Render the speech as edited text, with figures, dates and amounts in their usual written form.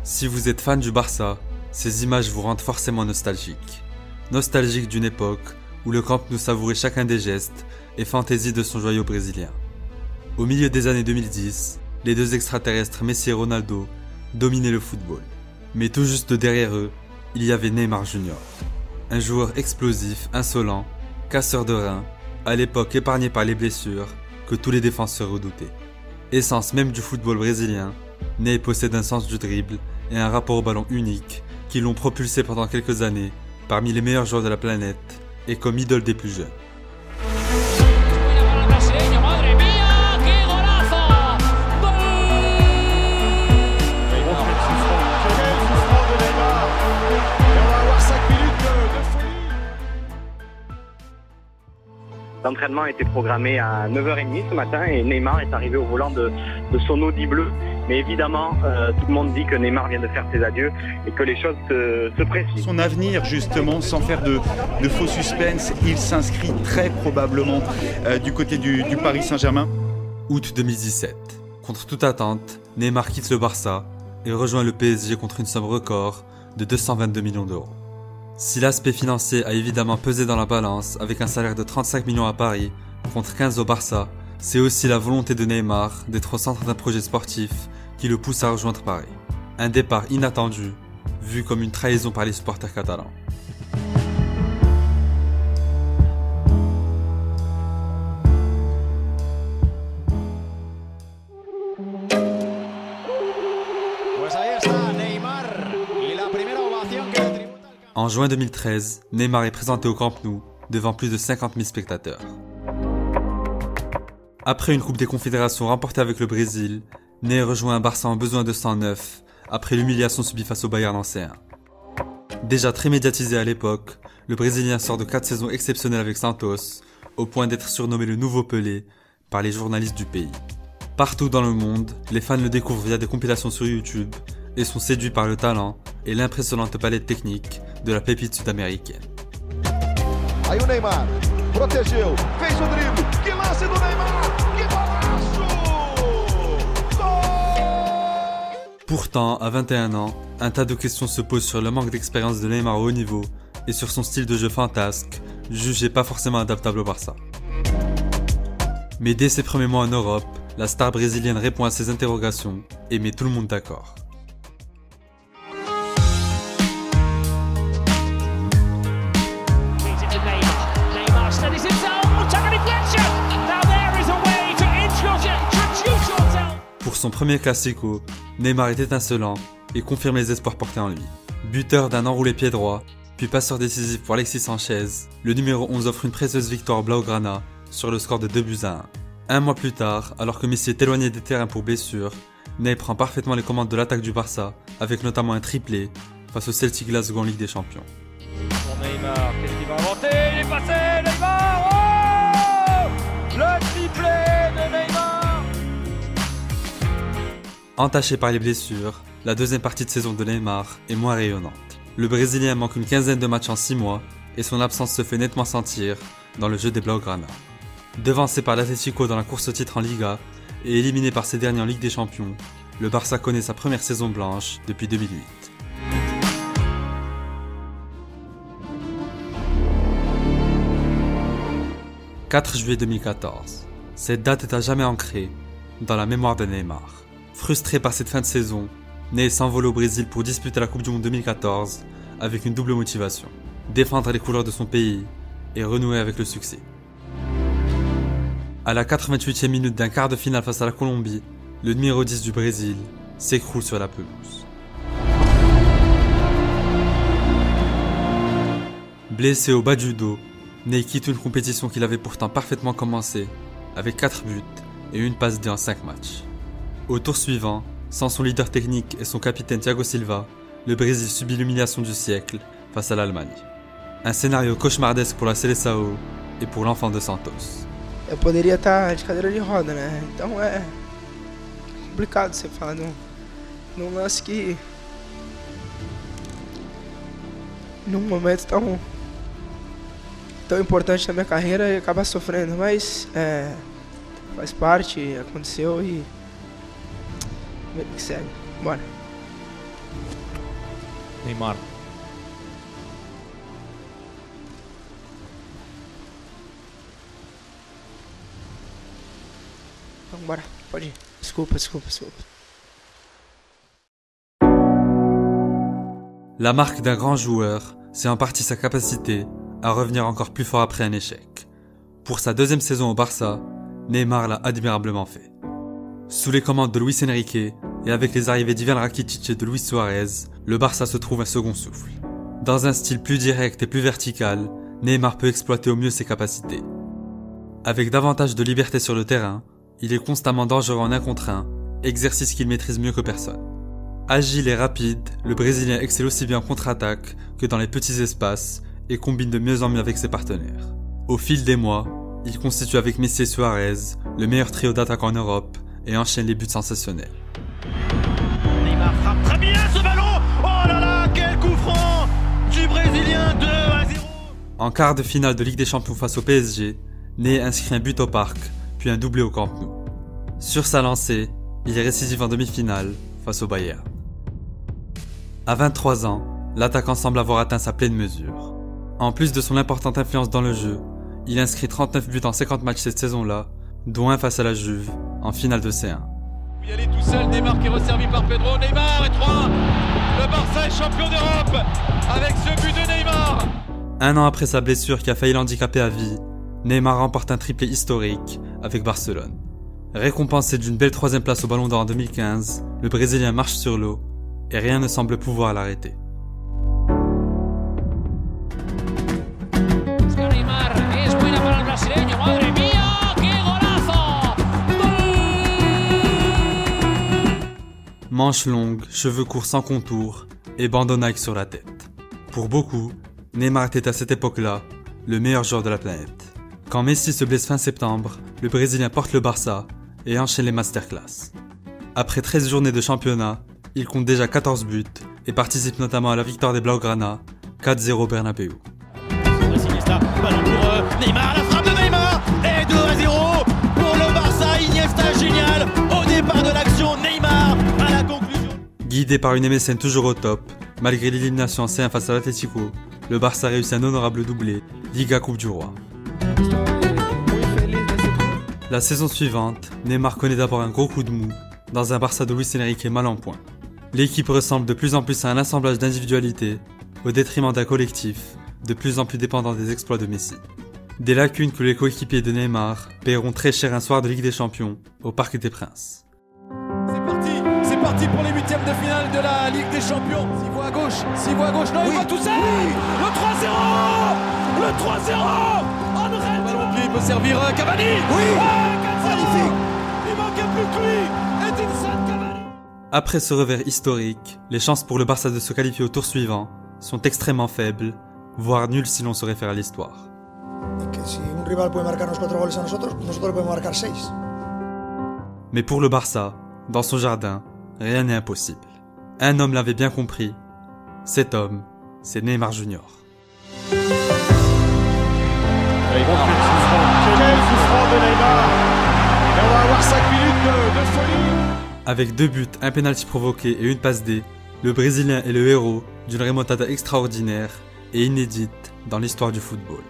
Si vous êtes fan du Barça, ces images vous rendent forcément nostalgique. Nostalgique d'une époque où le Camp Nou savourait chacun des gestes et fantaisie de son joyau brésilien. Au milieu des années 2010, les deux extraterrestres Messi et Ronaldo dominaient le football. Mais tout juste derrière eux, il y avait Neymar Junior. Un joueur explosif, insolent, casseur de reins, à l'époque épargné par les blessures que tous les défenseurs redoutaient. Essence même du football brésilien, Ney possède un sens du dribble et un rapport au ballon unique qui l'ont propulsé pendant quelques années parmi les meilleurs joueurs de la planète et comme idole des plus jeunes. L'entraînement était programmé à 9h30 ce matin et Neymar est arrivé au volant de son Audi bleu. Mais évidemment, tout le monde dit que Neymar vient de faire ses adieux et que les choses se précisent. Son avenir, justement, sans faire de faux suspense, il s'inscrit très probablement du côté du Paris Saint-Germain. Août 2017. Contre toute attente, Neymar quitte le Barça et rejoint le PSG contre une somme record de 222 millions d'euros. Si l'aspect financier a évidemment pesé dans la balance avec un salaire de 35 millions à Paris contre 15 au Barça, c'est aussi la volonté de Neymar d'être au centre d'un projet sportif qui le pousse à rejoindre Paris. Un départ inattendu, vu comme une trahison par les supporters catalans. En juin 2013, Neymar est présenté au Camp Nou devant plus de 50 000 spectateurs. Après une Coupe des Confédérations remportée avec le Brésil, Ney rejoint un Barça en besoin de 109 après l'humiliation subie face au Bayern en C1. Déjà très médiatisé à l'époque, le Brésilien sort de 4 saisons exceptionnelles avec Santos, au point d'être surnommé le nouveau Pelé par les journalistes du pays. Partout dans le monde, les fans le découvrent via des compilations sur YouTube et sont séduits par le talent et l'impressionnante palette technique de la pépite sud-américaine. Aí o Neymar protegeu, fez o drible, que lance do Neymar, que golaço! Gol! Pourtant, à 21 ans, un tas de questions se posent sur le manque d'expérience de Neymar au haut niveau et sur son style de jeu fantasque, jugé pas forcément adaptable au Barça. Mais dès ses premiers mois en Europe, la star brésilienne répond à ces interrogations et met tout le monde d'accord. Pour son premier classico, Neymar est étincelant et confirme les espoirs portés en lui. Buteur d'un enroulé pied droit, puis passeur décisif pour Alexis Sanchez, le numéro 11 offre une précieuse victoire Blaugrana sur le score de 2-1. Un mois plus tard, alors que Messi est éloigné des terrains pour blessure, Ney prend parfaitement les commandes de l'attaque du Barça, avec notamment un triplé face au Celtic Glasgow en Ligue des Champions. Pour Neymar, qu'est-ce qu'il va inventer? Il est passé, Neymar! Oh! Le triplé de Neymar! Entaché par les blessures, la deuxième partie de saison de Neymar est moins rayonnante. Le Brésilien manque une quinzaine de matchs en 6 mois et son absence se fait nettement sentir dans le jeu des Blaugrana. Devancé par l'Atlético dans la course au titre en Liga et éliminé par ces derniers en Ligue des Champions, le Barça connaît sa première saison blanche depuis 2008. « 4 juillet 2014. Cette date est à jamais ancrée dans la mémoire de Neymar. Frustré par cette fin de saison, Ney s'envole au Brésil pour disputer la Coupe du Monde 2014 avec une double motivation, défendre les couleurs de son pays et renouer avec le succès. À la 88e minute d'un quart de finale face à la Colombie, le numéro 10 du Brésil s'écroule sur la pelouse. Blessé au bas du dos, Ney quitte une compétition qu'il avait pourtant parfaitement commencée avec 4 buts et une passe D en 5 matchs. Au tour suivant, sans son leader technique et son capitaine Thiago Silva, le Brésil subit l'humiliation du siècle face à l'Allemagne. Un scénario cauchemardesque pour la Seleção et pour l'enfant de Santos. Eu poderia estar de cadeira de roda, né? Então é complicado você falar num lance que num momento tão importante na minha carreira e acabar sofrendo, mas faz parte, aconteceu e que segue. Bora. Neymar. Vamos embora, pode ir. Desculpa. La marque d'un grand joueur, c'est en partie sa capacité à revenir encore plus fort après un échec. Pour sa deuxième saison au Barça, Neymar l'a admirablement fait. Sous les commandes de Luis Enrique et avec les arrivées d'Ivan Rakitic et de Luis Suarez, le Barça se trouve un second souffle. Dans un style plus direct et plus vertical, Neymar peut exploiter au mieux ses capacités. Avec davantage de liberté sur le terrain, il est constamment dangereux en 1 contre 1, exercice qu'il maîtrise mieux que personne. Agile et rapide, le Brésilien excelle aussi bien en contre-attaque que dans les petits espaces et combine de mieux en mieux avec ses partenaires. Au fil des mois, il constitue avec Messi et Suarez le meilleur trio d'attaquants en Europe et enchaîne les buts sensationnels. Neymar frappe très bien ce ballon. Oh là là, quel coup franc du Brésilien, 2-0. En quart de finale de Ligue des Champions face au PSG, Ney inscrit un but au Parc, puis un doublé au Camp Nou. Sur sa lancée, il est récisif en demi-finale face au Bayern. À 23 ans, l'attaquant semble avoir atteint sa pleine mesure. En plus de son importante influence dans le jeu, il inscrit 39 buts en 50 matchs cette saison-là, dont un face à la Juve, en finale de C1. Il y aller tout seul, Neymar qui est resservi par Pedro. Neymar et 3. Le Barça est champion d'Europe avec ce but de Neymar. Un an après sa blessure qui a failli l'handicaper à vie, Neymar remporte un triplé historique avec Barcelone. Récompensé d'une belle 3e place au Ballon d'Or en 2015, le Brésilien marche sur l'eau et rien ne semble pouvoir l'arrêter. Manches longues, cheveux courts sans contour et bandeau Nike sur la tête. Pour beaucoup, Neymar était à cette époque-là le meilleur joueur de la planète. Quand Messi se blesse fin septembre, le Brésilien porte le Barça et enchaîne les masterclass. Après 13 journées de championnat, il compte déjà 14 buts et participe notamment à la victoire des Blaugrana, 4-0 Bernabéu. Ballon pour Neymar, la frappe de Neymar et 2-0 pour le Barça. Iniesta génial au départ de l'action, Neymar à la conclusion. Guidé par une MSN toujours au top, malgré l'élimination en C1 face à l'Atlético, le Barça réussit un honorable doublé, Liga Coupe du Roi. La saison suivante, Neymar connaît d'abord un gros coup de mou, dans un Barça de Luis Enrique mal en point. L'équipe ressemble de plus en plus à un assemblage d'individualités, au détriment d'un collectif, de plus en plus dépendant des exploits de Messi. Des lacunes que les coéquipiers de Neymar paieront très cher un soir de Ligue des Champions, au Parc des Princes. C'est parti pour les 8e de finale de la Ligue des Champions. S'il voit à gauche, non, il va tout seul. Le 3-0. Le 3-0. Ballon pied, il peut servir Cavani. Magnifique. Il manquait plus que lui. Edinson Cavani. Après ce revers historique, les chances pour le Barça de se qualifier au tour suivant sont extrêmement faibles, voire nulles si l'on se réfère à l'histoire. Mais pour le Barça, dans son jardin, rien n'est impossible. Un homme l'avait bien compris. Cet homme, c'est Neymar Junior. Quel souffrant de Neymar. Et on va avoir 5 minutes de folie. Avec 2 buts, un pénalty provoqué et une passe D, le Brésilien est le héros d'une remontada extraordinaire et inédite dans l'histoire du football.